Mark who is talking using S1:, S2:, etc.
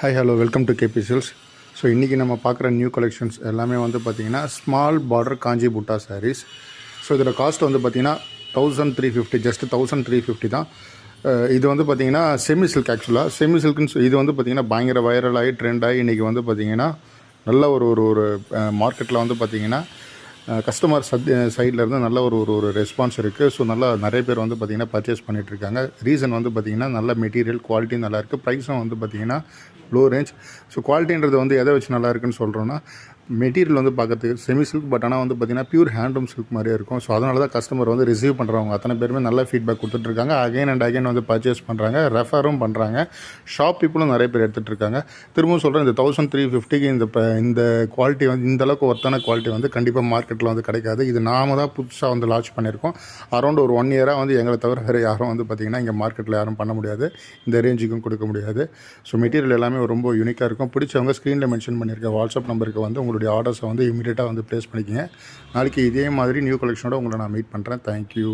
S1: Hi hello welcome to K P silks. So இன்றைக்கி நம்ம பார்க்குற நியூ கலெக்ஷன்ஸ் எல்லாமே வந்து பார்த்திங்கன்னா ஸ்மால் பார்டர் காஞ்சி புட்டா சாரீஸ். ஸோ இதோட காஸ்ட் வந்து பார்த்திங்கன்னா 1350, ஜஸ்ட் 1350 தான். இது வந்து பார்த்திங்கன்னா செமி சில்க். ஆக்சுவலாக செமி சில்க்குன்னு இது வந்து பார்த்திங்கன்னா பயங்கர வைரலாகி ட்ரெண்டாகி இன்றைக்கி வந்து பார்த்திங்கன்னா நல்ல ஒரு மார்க்கெட்டில் வந்து பார்த்திங்கன்னா கஸ்டமர் சைடில் இருந்து நல்ல ஒரு ரெஸ்பான்ஸ் இருக்குது. ஸோ நல்லா நிறைய பேர் வந்து பார்த்திங்கன்னா பர்ச்சேஸ் பண்ணிகிட்ருக்காங்க. ரீசன் வந்து பார்த்திங்கன்னா நல்ல மெட்டீரியல், குவாலிட்டி நல்லாயிருக்கு, ப்ரைஸும் வந்து பார்த்திங்கன்னா லோ ரேஞ்ச். ஸோ குவாலிட்டின்றது வந்து எதை வச்சு நல்லா இருக்குன்னு சொல்கிறோன்னா, மெட்டீரியல் வந்து பார்க்குறதுக்கு செமி சில்க், பட் ஆனால் வந்து பார்த்திங்கன்னா பியூர் ஹேண்ட்லூம் சில்க் மாதிரியே இருக்கும். ஸோ அதனால தான் கஸ்டமர் வந்து ரிசீவ் பண்ணுறவங்க அத்தனை பேருமே நல்ல ஃபீட்பேக் கொடுத்துட்ருக்காங்க. அகைன் அண்ட் அகைன் வந்து பர்ச்சேஸ் பண்ணுறாங்க, ரெஃபரும் பண்ணுறாங்க. ஷாப் பீப்புளும் நிறைய பேர் எடுத்துகிட்டு இருக்காங்க. திரும்பவும் சொல்கிறேன், இந்த 1350க்கு இந்த குவாலிட்டி வந்து இந்தளவுக்கு ஒர்த்தான குவாலிட்டி வந்து கண்டிப்பாக மார்க்கெட்டில் வந்து கிடைக்காது. இது நாம தான் புதுசாக வந்து லான்ச் பண்ணியிருக்கோம். அரௌண்ட் ஒரு 1 இயராக வந்து எங்களை தவிர வேறு யாரும் வந்து பார்த்திங்கன்னா இங்கே மார்க்கெட்டில் யாரும் பண்ண முடியாது, இந்த ரேஞ்சுக்கும் கொடுக்க முடியாது. ஸோ மெட்டீரியல் எல்லாமே ரொம்ப யூனிக்காக இருக்கும். பிடிச்சவங்க ஸ்க்ரீனில் மென்ஷன் பண்ணியிருக்க வாட்ஸ்அப் நம்பருக்கு வந்து உங்களுடைய ஆர்டர்ஸை வந்து இமீடியட்டாக வந்து ப்ளேஸ் பண்ணிக்கோங்க. நாளைக்கு இதே மாதிரி நியூ கலெக்ஷனோட உங்களை நான் மீட் பண்ணுறேன். தேங்க்யூ.